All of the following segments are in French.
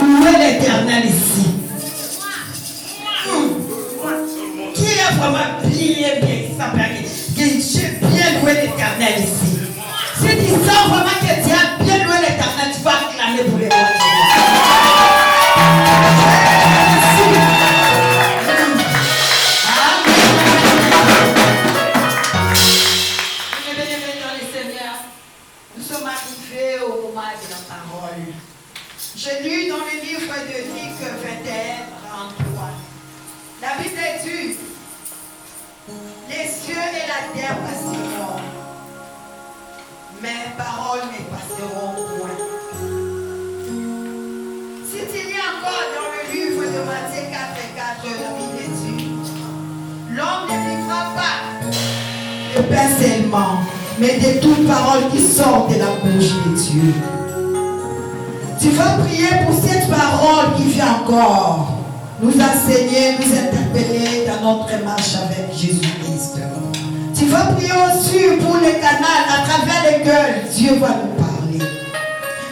Où est l'Éternel ici? Qui a vraiment bien j'ai bien loué l'Éternel ici? Si tu sens vraiment que tu as bien loué l'Éternel, tu vas acclamer pour les rois. Nous sommes arrivés au moment de la parole. Je lis dans le livre de Luc 21, 33. La Bible dit, les cieux et la terre passeront, mes paroles ne passeront point. Si tu lis encore dans le livre de Matthieu 4, la Bible dit, l'homme ne vivra pas de pain seulement, mais de toute parole qui sort de la bouche de Dieu. Tu vas prier pour cette parole qui vient encore nous enseigner, nous interpeller dans notre marche avec Jésus-Christ. Tu vas prier aussi pour le canal à travers lequel Dieu va nous parler.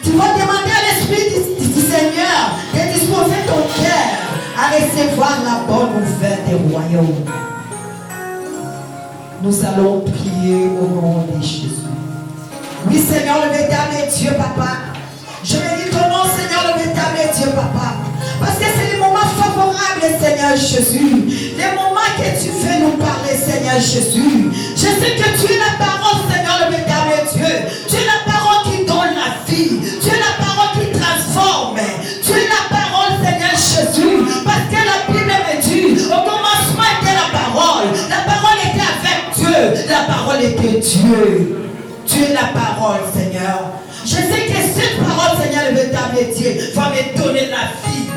Tu vas demander à l'Esprit du Seigneur de disposer ton cœur à recevoir la bonne nouvelle des royaumes. Nous allons prier au nom de Jésus. Oui, Seigneur, le véritable Dieu, Papa. Je bénis ton nom, Seigneur, le véritable Dieu, Papa. Parce que c'est le moment favorable, Seigneur Jésus. Les moments que tu veux nous parler, Seigneur Jésus. Je sais que tu es la parole, Seigneur, le véritable Dieu. Tu es la parole qui donne la vie. Tu es la parole qui transforme. Tu es la parole, Seigneur Jésus. Parce que la Bible me dit, au commencement était la parole. La parole était avec Dieu. La parole était Dieu. Tu es la parole, Seigneur. Je sais que cette parole, Seigneur, le véritable Dieu, va me donner la vie.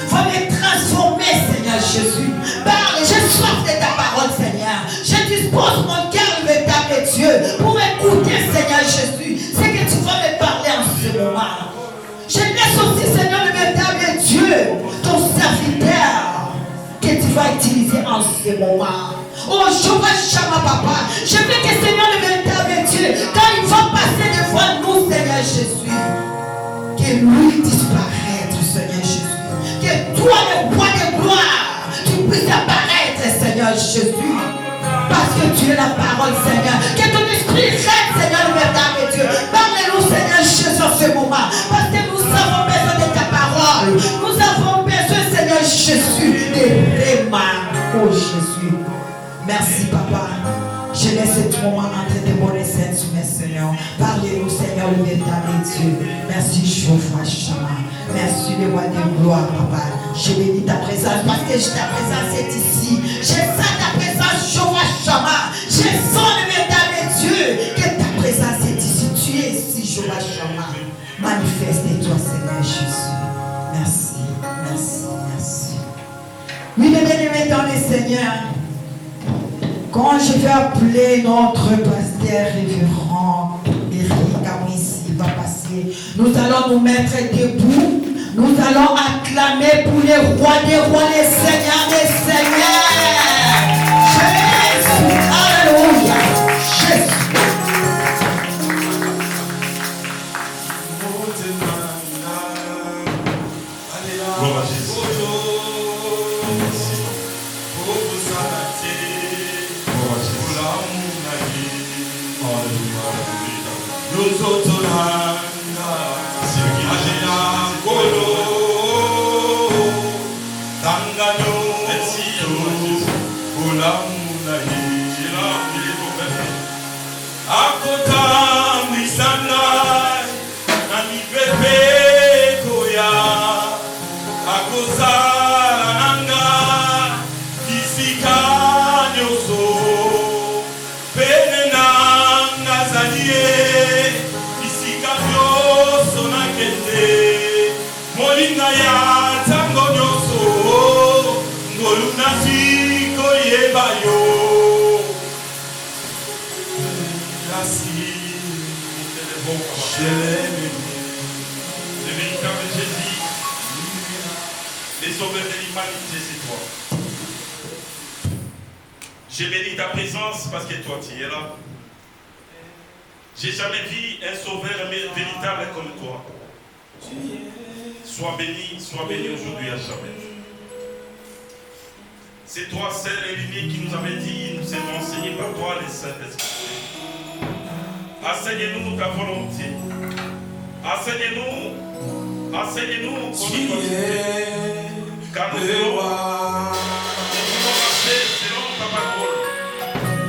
Va me transformer, Seigneur Jésus. Parle, j'ai soif de ta parole, Seigneur. Je dispose mon cœur, le véritable Dieu, pour écouter, Seigneur Jésus, ce que tu vas me parler en ce moment. Je laisse aussi, Seigneur, le véritable Dieu, ton serviteur, que tu vas utiliser en ce moment. Oh, Jéhovah Shammah, Papa. Je veux que, Seigneur, le véritable Dieu, quand il va passer devant nous, Seigneur Jésus, que lui disparaître, Seigneur Jésus. Que toi, le roi de gloire, tu puisses apparaître, Seigneur Jésus. Parce que tu es la parole, Seigneur. Que ton esprit règne, Seigneur, le véritable Dieu. Parle-nous, Seigneur Jésus, en ce moment. Parce que nous avons besoin de ta parole. Nous avons besoin, Seigneur Jésus, de Réma. Oh, Jésus. Merci, Papa. Je laisse ce moment entrer de mon essence, mes Seigneur. Parlez-nous, Seigneur, le véritable Dieu. Merci, Jéhovah Shammah. Merci, le roi de gloire, Papa. Je bénis ta présence parce que ta présence est ici. Je sens ta présence, Jéhovah Shammah. Je sens le véritable Dieu que ta présence est ici. Tu es ici, Jéhovah Shammah. Manifeste-toi, Seigneur Jésus. Merci, merci, merci. Oui, mes bien-aimés dans le Seigneur. Quand je vais appeler notre pasteur révérend Eric Amoissi va passer, nous allons nous mettre debout, nous allons acclamer pour les rois des rois, les seigneurs des seigneurs. Jésus, alléluia, Jésus. Gloire à Jésus. Le véritable Jésus, les sauveurs de l'humanité, c'est toi. J'ai béni ta présence parce que toi tu es là. J'ai jamais vu un sauveur véritable comme toi. sois béni aujourd'hui à jamais. C'est toi, celle et l'unique qui nous avait dit, nous sommes enseignés par toi, les Saint-Esprits. Enseigne-nous ta volonté. Enseigne-nous Tu es car nous le voulons roi. marcher selon ta parole.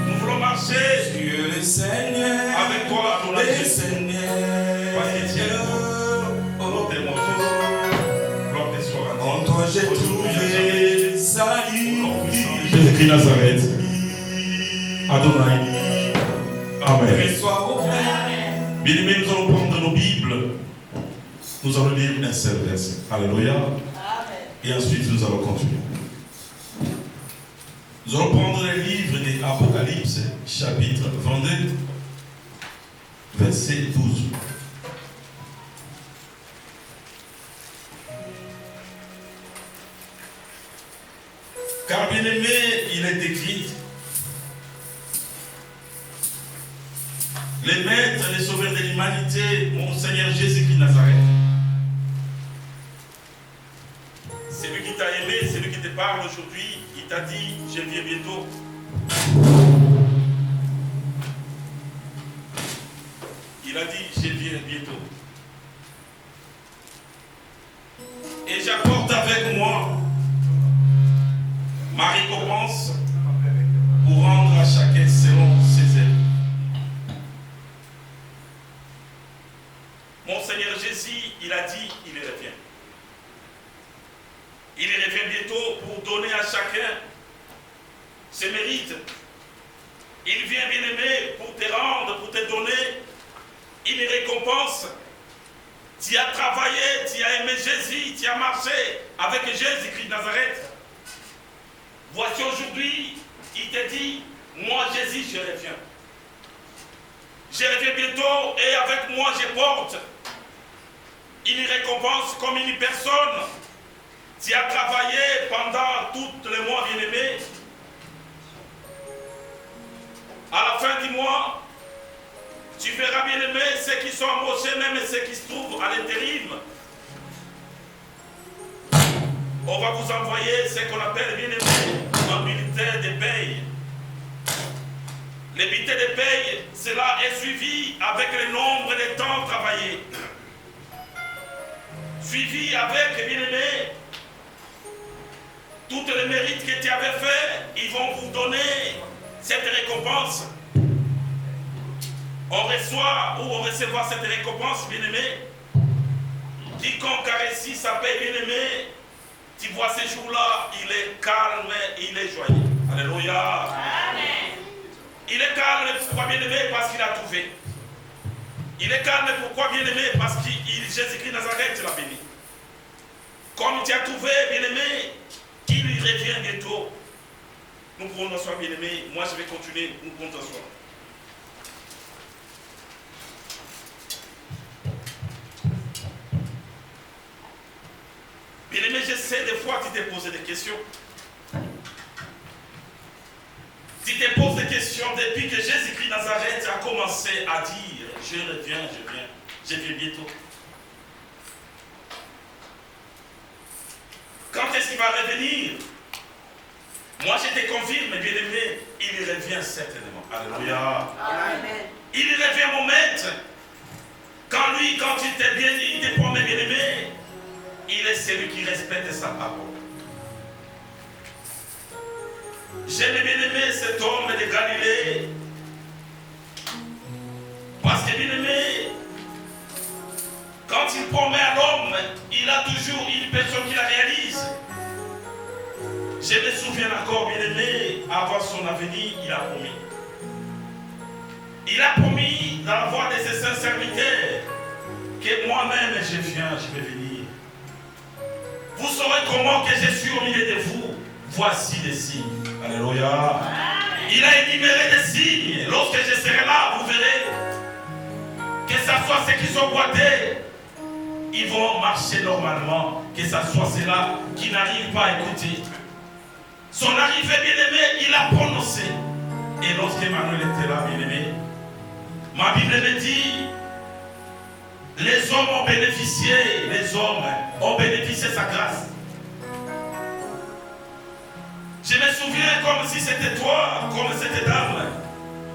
Nous voulons marcher Tu es le Seigneur. avec toi, Le Adonai. Seigneur. Parce que tu es le Gloire de mon Jésus. Gloire te soit rendue. En toi j'ai trouvé salut. Jésus-Christ Nazareth. Adonai. Amen. Que soit au Père. Bien-aimés, nous allons prendre nos Bibles. Nous allons lire un seul verset. Alléluia. Et ensuite, nous allons continuer. Nous allons prendre le livre de l'Apocalypse, chapitre 22, verset 12. Car bien aimé, il est écrit, les maîtres, les sauveurs de l'humanité, mon Seigneur Jésus-Christ Nazareth. C'est lui qui t'a aimé, c'est lui qui te parle aujourd'hui. Il t'a dit, je viens bientôt. Il a dit, je viens bientôt. Et j'apporte avec moi ma récompense pour rendre à chacun selon ses œuvres. Mon Seigneur Jésus, il a dit, il revient. Il revient bientôt pour donner à chacun ses mérites. Il vient, bien-aimé, pour te rendre, pour te donner une récompense. Tu as travaillé, tu as aimé Jésus, tu as marché avec Jésus-Christ de Nazareth. Voici aujourd'hui, il te dit, moi Jésus, je reviens. Je reviens bientôt et avec moi je porte une récompense comme une personne. Tu as travaillé pendant tous les mois, bien-aimé. À la fin du mois, tu verras, bien-aimé, ceux qui sont embauchés, même ceux qui se trouvent à l'intérim. On va vous envoyer ce qu'on appelle, bien-aimé, un bulletin de paye. Le bulletin de paye, cela est suivi avec le nombre de temps travaillés. Suivi avec, bien-aimé, tous les mérites que tu avais fait, ils vont vous donner cette récompense. On reçoit ou on recevra cette récompense, bien-aimé. Quiconque a réussi sa paix, bien-aimé, tu vois ces jours-là, il est calme, il est joyeux. Alléluia. Amen. Il est calme, pourquoi bien-aimé? Parce qu'il a trouvé. Il est calme, pourquoi bien-aimé? Parce que Jésus-Christ Nazareth l'a béni. Comme tu as trouvé, bien-aimé, qu'il revient bientôt. Nous pouvons nous asseoir, bien-aimé. Moi, je vais continuer. Nous pouvons nous asseoir. Bien-aimé, je sais des fois tu t'es posé des questions. Tu te poses des questions depuis que Jésus-Christ Nazareth a commencé à dire je reviens bientôt. Quand est-ce qu'il va revenir? Moi je te confirme, bien-aimé, il revient certainement. Alléluia. Amen. Il revient mon maître. Quand il t'est bien, il te promet, bien-aimé, il est celui qui respecte sa parole. J'aime bien aimé cet homme de Galilée. Parce que bien aimé, quand il promet à l'homme, il a toujours une personne qui la réalise. Je me souviens encore, bien aimé, avant son avenir, il a promis. Il a promis dans la voix de ses saints serviteurs que moi-même je vais venir. Vous saurez comment que je suis au milieu de vous. Voici les signes. Alléluia. Il a énuméré des signes. Lorsque je serai là, vous verrez que ce soit ceux qui sont boités, ils vont marcher normalement. Que ce soit ceux-là qui n'arrivent pas à écouter. Son arrivée, bien-aimé, il a prononcé. Et lorsque Emmanuel était là, bien-aimé, ma Bible me dit Les hommes ont bénéficié, de sa grâce. Je me souviens comme si c'était toi, comme cette dame,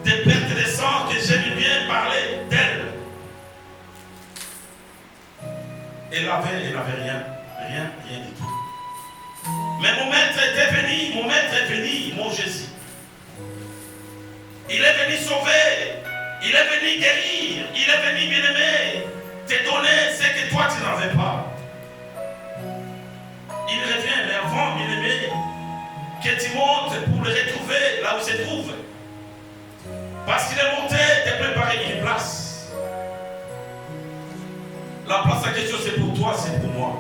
des pertes de sang que j'aime bien parler d'elle. Elle avait rien du tout. Mais mon maître est venu, mon Jésus. Il est venu sauver, il est venu guérir, il est venu bien-aimer, te donner ce que toi tu n'avais pas. Il revient, mais avant, bien-aimé, que tu montes pour le retrouver là où il se trouve. Parce qu'il est monté, te préparer une place. La place en question, c'est pour toi, c'est pour moi.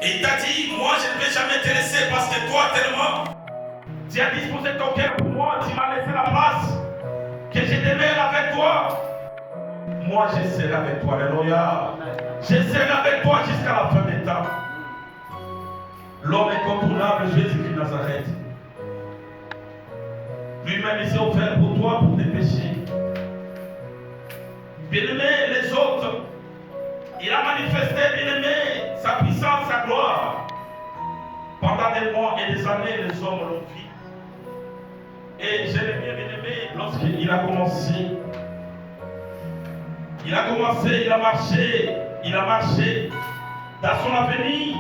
Et il t'a dit, moi je ne vais jamais te laisser parce que toi tellement, tu as disposé ton cœur pour moi, tu m'as laissé la place, que je demeure avec toi. Moi je serai avec toi, alléluia. Je serai avec toi jusqu'à la fin des temps. L'homme incontournable, Jésus-Christ de Nazareth. Lui-même, il s'est offert pour toi, pour tes péchés. Bien-aimé, les autres, il a manifesté, bien-aimé, sa puissance, sa gloire. Pendant des mois et des années, les hommes l'ont vu. Et je l'ai bien-aimé, lorsqu'il a commencé, il a marché dans son avenir.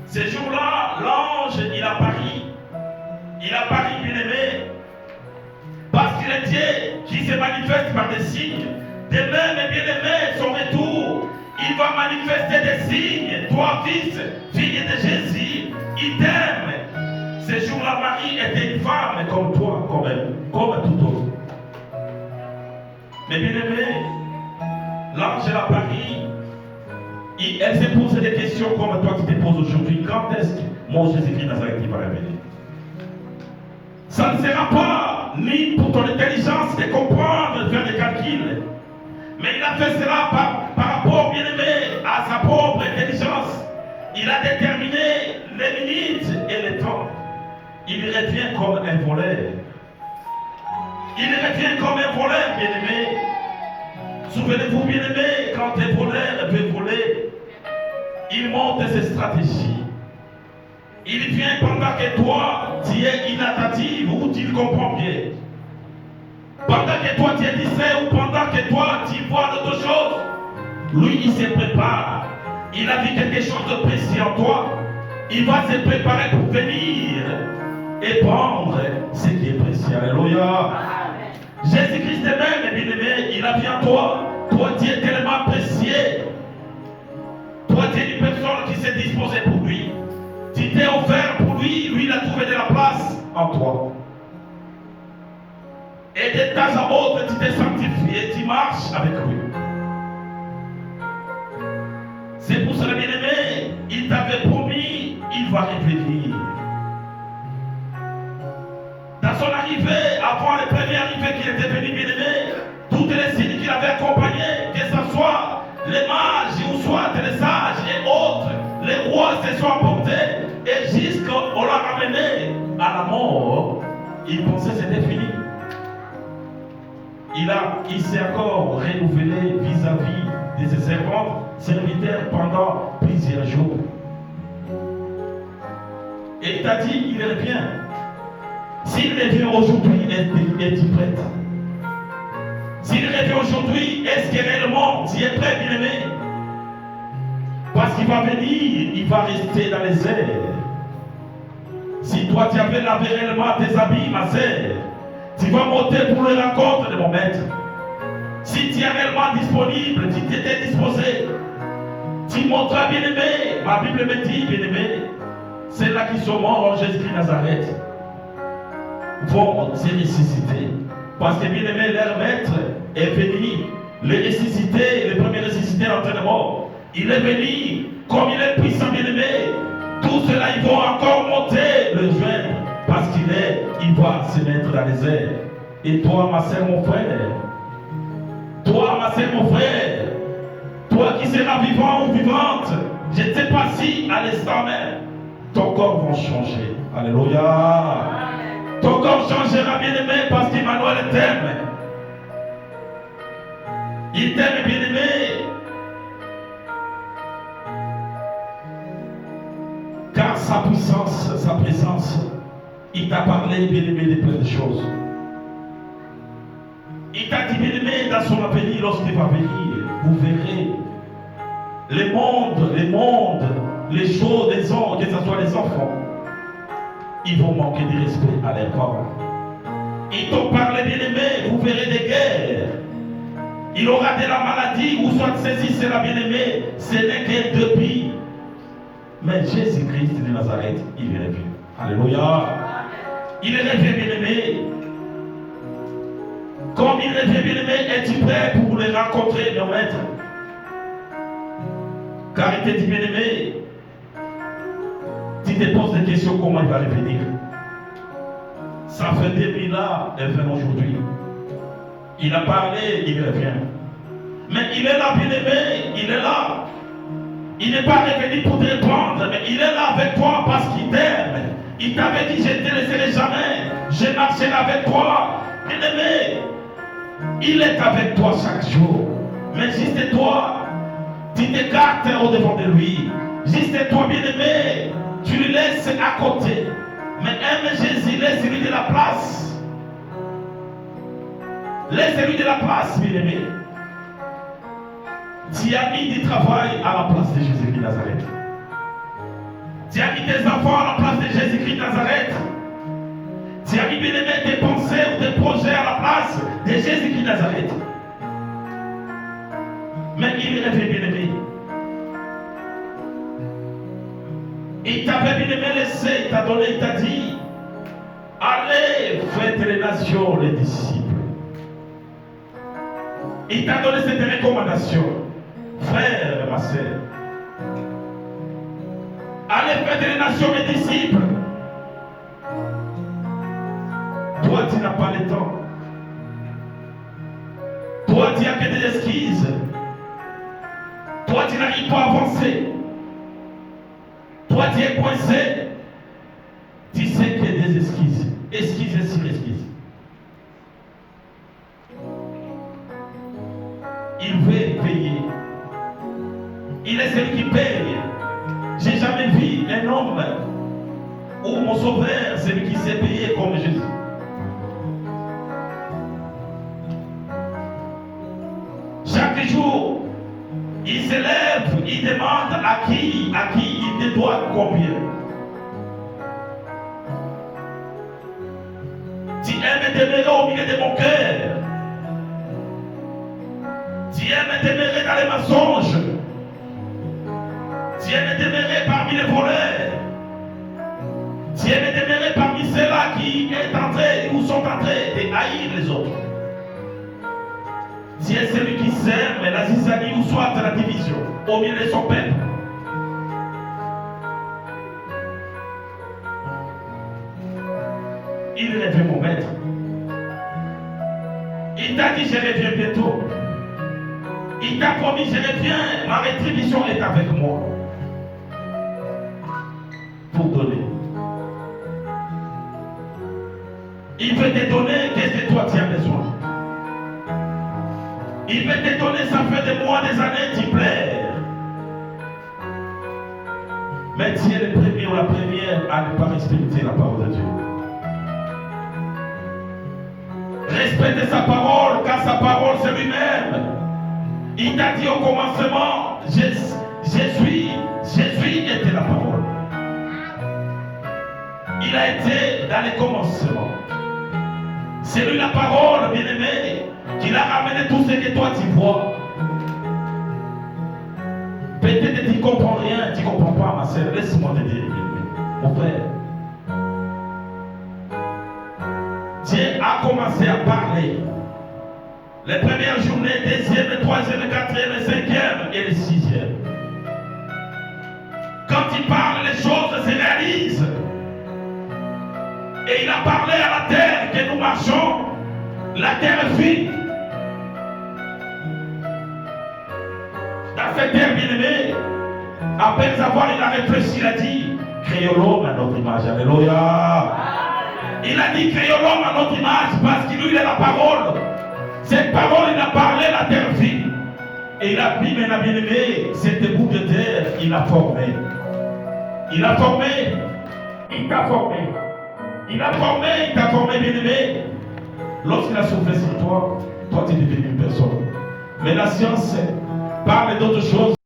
Ces jours-là, l'ange, il a pari, bien-aimé, parce qu'il est Dieu qui se manifeste par des signes. De même, bien-aimé, son retour, il va manifester des signes. Toi, fils, fille de Jésus, il t'aime. Ces jours-là, Marie était une femme comme toi, comme tout autre. Mais bien-aimé, l'ange a pari. Elle s'est posé des questions comme toi qui te poses aujourd'hui. Quand est-ce que mon Jésus-Christ Nazareth va revenir? Ça ne sera pas ni pour ton intelligence de comprendre, de faire des calculs. Mais il a fait cela par rapport, bien-aimé, à sa propre intelligence. Il a déterminé les minutes et les temps. Il revient comme un voleur. Bien-aimé. Souvenez-vous, bien-aimé, quand un voleur veut voler, il monte ses stratégies. Il vient pendant que toi, tu es inattentive ou tu le comprends bien. Pendant que toi, tu es distrait ou pendant que toi, tu vois d'autres choses, lui, il se prépare. Il a vu quelque chose de précis en toi. Il va se préparer pour venir et prendre ce qui est précieux. Alléluia. Jésus-Christ même, bien-aimé, il a vu en toi. Toi, tu es tellement précieux. Toi, tu es une personne qui s'est disposée pour lui. Tu t'es offert pour lui. Lui, il a trouvé de la place en toi. Et de temps à autre, tu t'es sanctifié. Tu marches avec lui. C'est pour cela, bien-aimé, il t'avait promis, il va revenir. Dans son arrivée, avant les premières arrivées qu'il était venu, bien-aimé, toutes les signes qu'il avait accompagnés, que ce soit les mages ou soit les sages et autres, les rois se sont apportés et jusqu'on l'a ramené à la mort, il pensait que c'était fini. Il s'est encore renouvelé vis-à-vis de ses serviteurs pendant plusieurs jours. Et il t'a dit, il revient. S'il revient aujourd'hui, es-tu prête? S'il revient aujourd'hui, est-ce que réellement tu es prêt, bien-aimé? Parce qu'il va venir, il va rester dans les airs. Si toi tu avais lavé réellement tes habits, ma sœur, tu vas monter pour le rencontre de mon maître. Si tu es réellement disponible, tu t'étais disposé, tu monteras, bien-aimé. Ma Bible me dit, bien-aimé, c'est là qui sont morts en Jésus-Christ Nazareth vont se ressusciter. Parce que, bien-aimé, leur maître est venu les ressusciter, les premiers ressuscités entre les morts. Il est venu, comme il est puissant, bien-aimé. Tout cela, ils vont encore monter le joindre. Parce il va se mettre dans les airs. Et toi, ma soeur, mon frère, toi, ma soeur, mon frère, toi qui seras vivant ou vivante, je ne sais pas si à l'instant même, ton corps va changer. Alléluia. Ton corps changera, bien-aimé, parce qu'Emmanuel t'aime. Il t'aime, bien-aimé. Car sa puissance, sa présence, il t'a parlé, bien-aimé, de plein de choses. Il t'a dit, bien-aimé, dans son avenir, lorsqu'il va venir, vous verrez les mondes, les choses des hommes, que ce soit les enfants, ils vont manquer de respect à leurs parents. Ils t'ont parlé, bien-aimé, vous verrez des guerres. Il aura de la maladie, ou soit saisissez la bien-aimé, ce n'est que depuis. Mais Jésus-Christ de Nazareth, il est revenu. Alléluia. Il est revenu, bien-aimé. Comme il est revenu, bien-aimé, es-tu prêt pour les rencontrer, mon maître? Car il te dit, bien-aimé, tu te poses des questions, comment il va revenir? Ça fait 2000 ans, il vient aujourd'hui. Il a parlé, il revient. Mais il est là, bien-aimé, il est là. Il n'est pas revenu pour te répondre, mais il est là avec toi parce qu'il t'aime. Il t'avait dit, je ne te laisserai jamais. Je marcherai avec toi. Bien-aimé, il est avec toi chaque jour. Mais juste toi, tu t'écartes au-devant de lui. Juste toi, bien-aimé, tu le laisses à côté. Mais aime Jésus, laisse-lui de la place. Laisse-lui de la place, bien-aimé. Tu as mis du travail à la place de Jésus-Christ de Nazareth. Tu as mis tes enfants à la place de Jésus-Christ de Nazareth. Tu as mis, bien-aimé, tes pensées ou tes projets à la place de Jésus-Christ de Nazareth. Mais il est revenu, bien-aimé. Il t'avait, bien-aimé, laissé, il t'a donné, il t'a dit, allez, faites les nations, les disciples. Il t'a donné cette recommandation. Frère, ma sœur, allez faites les nations, les disciples. Toi, tu n'as pas le temps. Toi, tu n'as que des excuses. Toi, tu n'arrives pas à avancer. Toi, tu es coincé. Tu sais qu'il y a des excuses. Excuses sur excuses. Il veut payer. Il est celui qui paye. J'ai jamais vu un homme ou mon sauveur, celui qui s'est payé comme Jésus. Chaque jour, il s'élève, il demande à qui il te doit combien. Tu aimes demeurer au milieu de mon cœur. Tu aimes demeurer dans les mensonges. Tu aimes demeurer parmi les voleurs. Tu aimes demeurer parmi ceux-là qui est en train ou sont en train de haïr les autres. Tu es celui qui sème la zizanie ou soit la division au milieu de son peuple. Il est revenu, mon maître. Il t'a dit, je reviens bientôt. Il t'a promis, je reviens. Ma rétribution est avec moi. Pour donner. Il veut te donner qu'est-ce que toi tu as besoin. Il veut te donner, ça fait des mois, des années, tu pleures. Mais tu es le premier ou la première à ne pas respecter la parole de Dieu. Respectez sa parole, car sa parole c'est lui-même. Il t'a dit au commencement, Jésus était la parole. Il a été dans les commencements. C'est lui la parole, bien-aimé, qui a ramené tout ce que toi tu vois. Peut-être que tu ne comprends rien, tu ne comprends pas, ma soeur. Laisse-moi te dire, mon frère. Dieu a commencé à parler. Les premières journées, deuxième, troisième, quatrième, cinquième et le sixième. Quand il parle, les choses se réalisent. Et il a parlé à la terre que nous marchons. La terre est vide. Dans cette terre bien-aimée, après avoir il a réfléchi, il a dit, créons l'homme à notre image. Alléluia. Il a dit, créons l'homme à notre image parce qu'il lui est la parole. Cette parole, il a parlé, la terre vide. Et il a pris maintenant, bien-aimé, cette bout de terre, il l'a formé. Il a formé, il t'a formé. Il a formé, il t'a formé, bien-aimé. Lorsqu'il a soufflé sur toi, toi tu es devenu une personne. Mais la science parle d'autre chose.